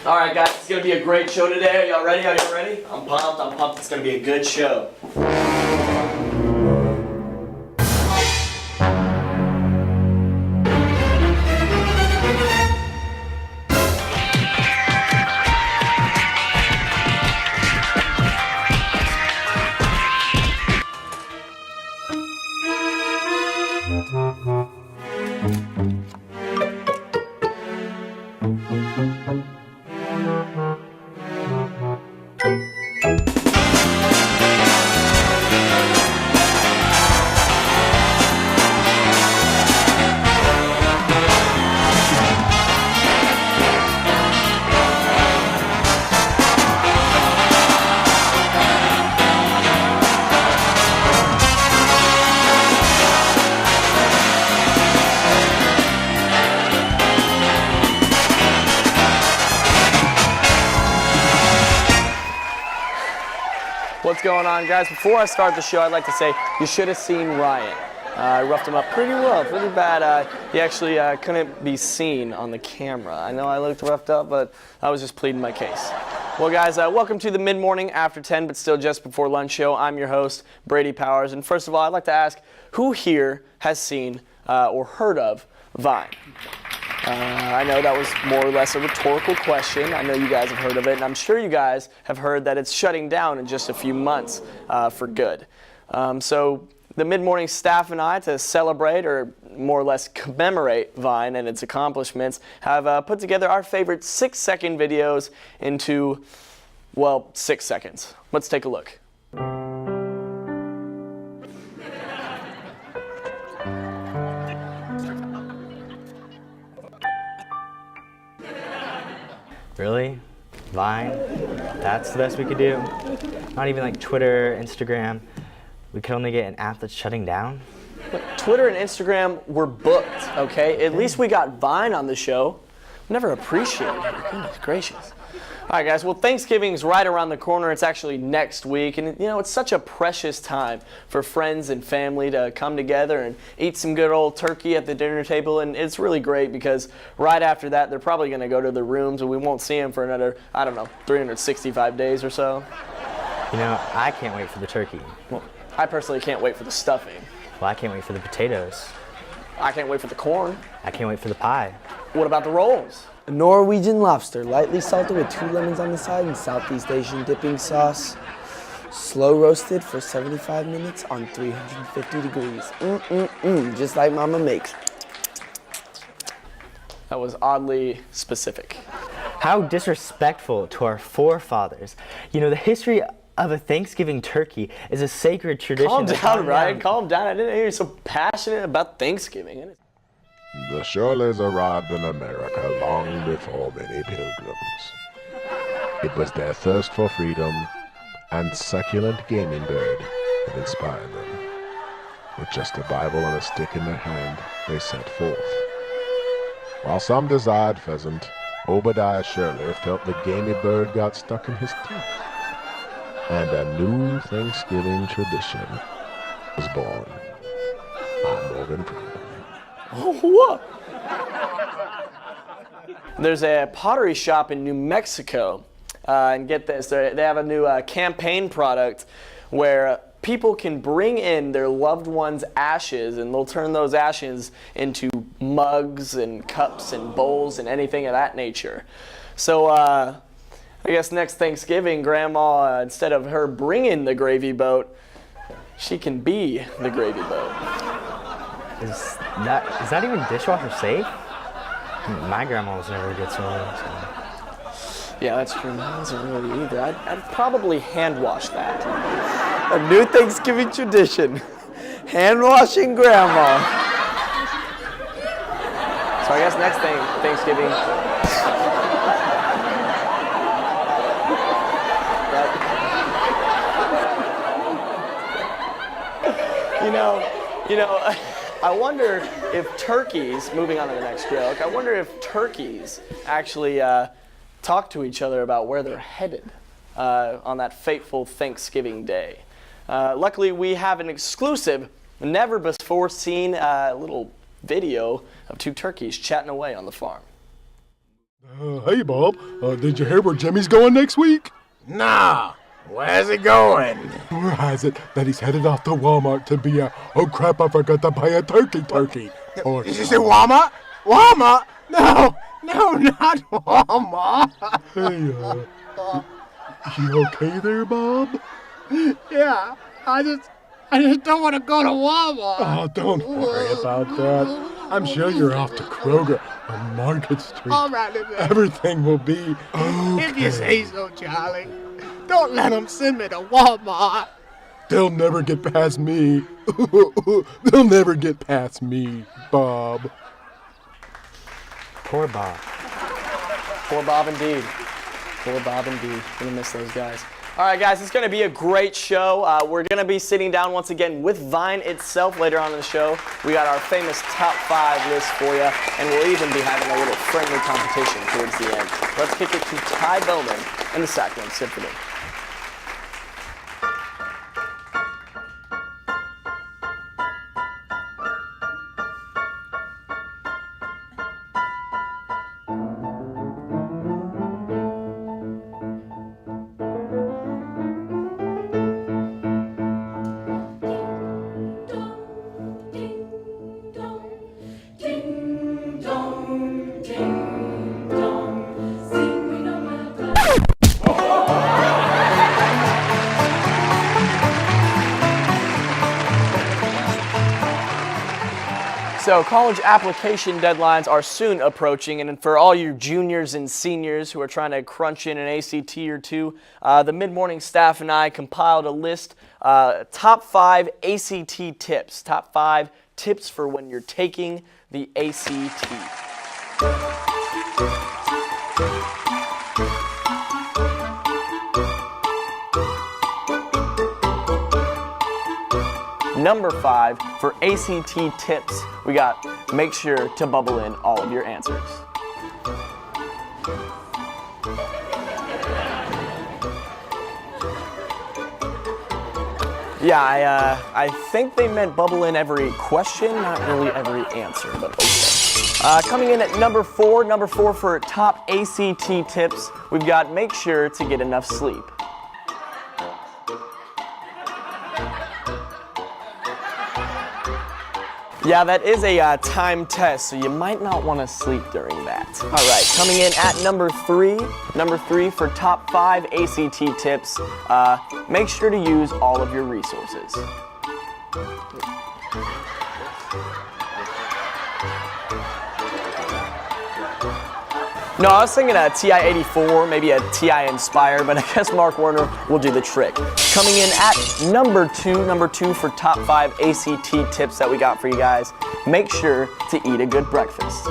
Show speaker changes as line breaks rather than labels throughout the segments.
All right, guys, it's gonna be a great show today. Are y'all ready? Are y'all ready? I'm pumped. I'm pumped. It's gonna be a good show. What's going on, guys? Before I start the show, I'd like to say you should have seen Ryan. I roughed him up pretty well, pretty bad. He actually couldn't be seen on the camera. I know I looked roughed up, but I was just pleading my case. Well, guys, welcome to the mid-morning after 10, but still just before lunch show. I'm your host, Brady Powers, and first of all, I'd like to ask who here has seen or heard of Vine? I know that was more or less a rhetorical question. I know you guys have heard of it, and I'm sure you guys have heard that it's shutting down in just a few months for good. So the mid-morning staff and I, to celebrate or more or less commemorate Vine and its accomplishments, have put together our favorite 6-second videos into, well, 6 seconds. Let's take a look.
Really? Vine? That's the best we could do? Not even like Twitter, Instagram. We could only get an app that's shutting down?
But Twitter and Instagram were booked, okay? At least we got Vine on the show. Never appreciated it. Goodness gracious. All right, guys. Well, Thanksgiving's right around the corner. It's actually next week. And, you know, it's such a precious time for friends and family to come together and eat some good old turkey at the dinner table. And it's really great because right after that, they're probably going to go to their rooms and we won't see them for another, I don't know, 365 days or so.
You know, I can't wait for the turkey.
Well, I personally can't wait for the stuffing.
Well, I can't wait for the potatoes.
I can't wait for the corn.
I can't wait for the pie.
What about the rolls?
A Norwegian lobster, lightly salted with 2 lemons on the side and Southeast Asian dipping sauce. Slow roasted for 75 minutes on 350 degrees. Just like Mama makes.
That was oddly specific.
How disrespectful to our forefathers. You know, the history of a Thanksgiving turkey is a sacred tradition.
Calm down, Ryan. Calm down. I didn't hear you so passionate about Thanksgiving.
The Shirleys arrived in America long before many pilgrims. It was their thirst for freedom and succulent gaming bird that inspired them. With just a Bible and a stick in their hand, they set forth. While some desired pheasant, Obadiah Shirley felt the gamey bird got stuck in his teeth. And a new Thanksgiving tradition was born. I'm Morgan Freeman.
What? There's a pottery shop in New Mexico, and get this, they have a new campaign product where people can bring in their loved ones' ashes and they'll turn those ashes into mugs and cups and bowls and anything of that nature. So I guess next Thanksgiving, Grandma, instead of her bringing the gravy boat, she can be the gravy boat.
Is that even dishwasher safe? My grandma was never a good swimmer. So.
Yeah, that's true. Mine wasn't really either. I'd probably hand wash that. A new Thanksgiving tradition. Hand washing Grandma. So I guess next Thanksgiving. You know, I wonder if turkeys, moving on to the next joke, I wonder if turkeys actually talk to each other about where they're headed on that fateful Thanksgiving day. Luckily, we have an exclusive, never before seen little video of 2 turkeys chatting away on the farm.
hey, Bob, did you hear where Jimmy's going next week?
Nah, where's he going?
Rumor has it that he's headed off to Walmart to be a, oh crap, I forgot to buy a turkey. Or,
Did you say Walmart? Walmart? No, not Walmart.
hey, you okay there, Bob?
Yeah, I just don't want to go to Walmart.
Oh, don't worry about that. I'm sure you're off to Kroger on Market Street.
All right, then.
Everything will be okay.
If you say so, Charlie. Don't let them send me to Walmart.
They'll never get past me. They'll never get past me, Bob.
Poor Bob.
Poor Bob indeed. Poor Bob indeed. Gonna miss those guys. All right, guys, it's going to be a great show. We're going to be sitting down once again with Vine itself later on in the show. We got our famous top 5 list for you, and we'll even be having a little friendly competition towards the end. Let's kick it to Ty Bowman and the Sacramento Symphony. So college application deadlines are soon approaching, and for all you juniors and seniors who are trying to crunch in an ACT or two, the mid-morning staff and I compiled a list, top 5 ACT tips, top 5 tips for when you're taking the ACT. Number 5, for ACT tips, we got make sure to bubble in all of your answers. Yeah, I think they meant bubble in every question, not really every answer, but okay. Coming in at number 4 for top ACT tips, we've got make sure to get enough sleep. Yeah, that is a timed test, so you might not want to sleep during that. All right, coming in at number 3 for top 5 ACT tips, make sure to use all of your resources. No, I was thinking a TI-84, maybe a TI Inspire, but I guess Mark Werner will do the trick. Coming in at number 2 for top 5 ACT tips that we got for you guys, make sure to eat a good breakfast.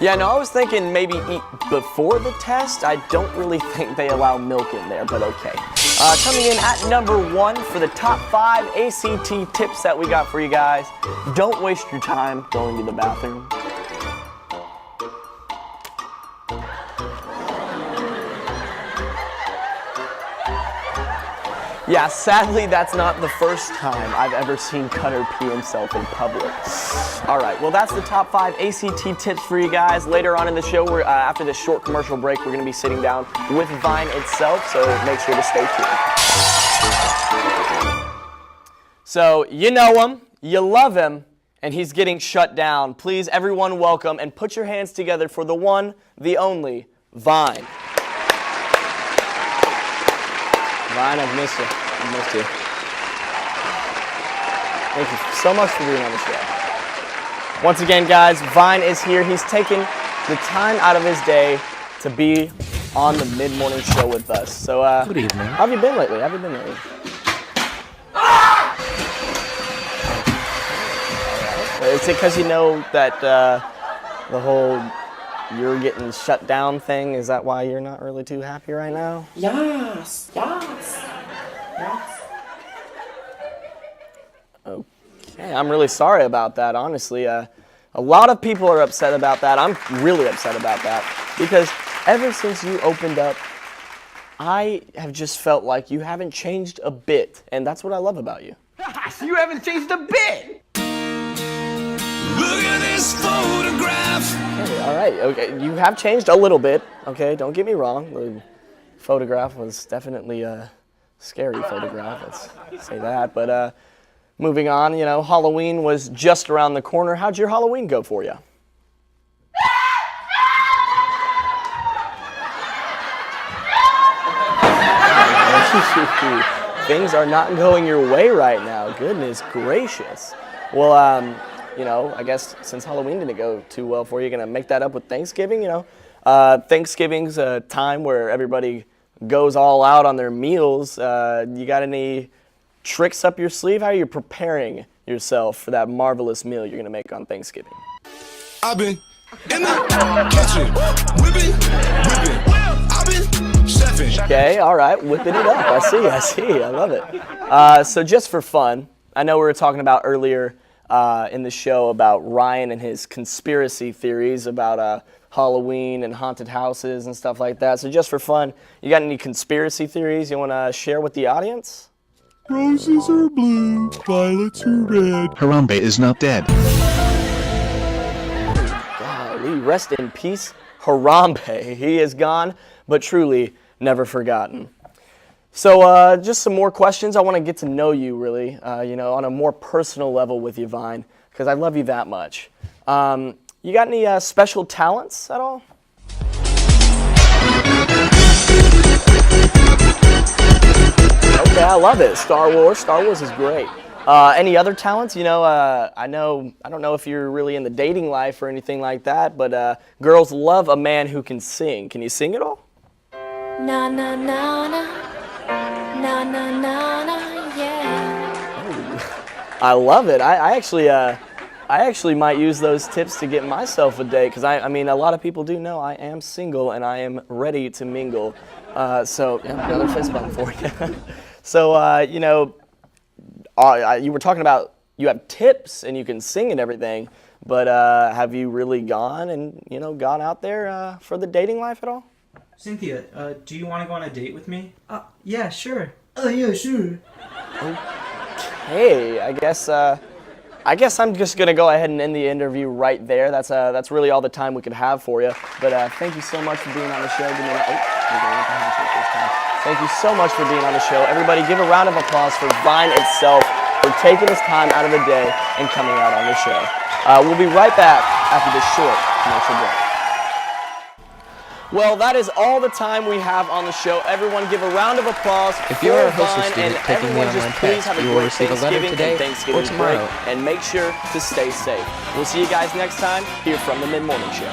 Yeah, no, I was thinking maybe eat before the test. I don't really think they allow milk in there, but okay. Coming in at number 1 for the top 5 ACT tips that we got for you guys. Don't waste your time going to the bathroom. Yeah, sadly, that's not the first time I've ever seen Cutter pee himself in public. All right, well, that's the top 5 ACT tips for you guys. Later on in the show, after this short commercial break, we're going to be sitting down with Vine itself, so make sure to stay tuned. So, you know him, you love him, and he's getting shut down. Please, everyone, welcome and put your hands together for the one, the only, Vine. Vine, I've missed you. I've missed you. Thank you so much for being on the show. Once again, guys, Vine is here. He's taken the time out of his day to be on the mid-morning show with us. So,
good evening.
How have you been lately? Is it because you know that the whole you're getting shut down thing? Is that why you're not really too happy right now?
Yes.
Okay, I'm really sorry about that, honestly. A lot of people are upset about that. I'm really upset about that because ever since you opened up, I have just felt like you haven't changed a bit, and that's what I love about you.
You haven't changed a bit!
Look at this photograph.
Okay, all right, okay, you have changed a little bit, okay, don't get me wrong. The photograph was definitely a scary photograph, let's say that, but moving on, you know, Halloween was just around the corner. How'd your Halloween go for you? Things are not going your way right now. Goodness gracious. Well, you know, I guess since Halloween didn't go too well for you, you're gonna make that up with Thanksgiving, you know. Thanksgiving's a time where everybody goes all out on their meals. You got any tricks up your sleeve? How are you preparing yourself for that marvelous meal you're gonna make on Thanksgiving?
I've been in the kitchen, whipping. I've been chefing.
Okay, all right, whipping it up. I see, I love it. So just for fun, I know we were talking about earlier in the show about Ryan and his conspiracy theories about Halloween and haunted houses and stuff like that. So just for fun, you got any conspiracy theories you want to share with the audience?
Roses are blue, violets are red.
Harambe is not dead.
Golly, rest in peace, Harambe. He is gone, but truly never forgotten. So just some more questions. I want to get to know you really, you know, on a more personal level with you, Vine, because I love you that much. You got any special talents at all? Okay, I love it. Star Wars is great. Any other talents? You know, I don't know if you're really in the dating life or anything like that, but girls love a man who can sing. Can you sing at all?
Na na na na, na na na na, yeah.
I love it. I actually might use those tips to get myself a date, because I mean, a lot of people do know I am single and I am ready to mingle. So yeah, another fist bump for you. So you know, you were talking about you have tips and you can sing and everything, but have you really gone out there for the dating life at all?
Cynthia, do you want to go on a date with me?
Yeah, sure.
Yeah, sure.
Okay, I guess I'm just gonna go ahead and end the interview right there. That's really all the time we could have for you. But thank you so much for being on the show. Thank you so much for being on the show. Everybody, give a round of applause for Vine itself for taking his time out of the day and coming out on the show. We'll be right back after this short commercial break. Well, that is all the time we have on the show. Everyone give a round of applause
if you're a
for
hostess
Vine,
student
and
taking the
everyone just
online
please
test,
have a
you will
great
receive a letter
Thanksgiving
today
and Thanksgiving
or tomorrow.
break, and make sure to stay safe. We'll see you guys next time here from the Mid-Morning Show.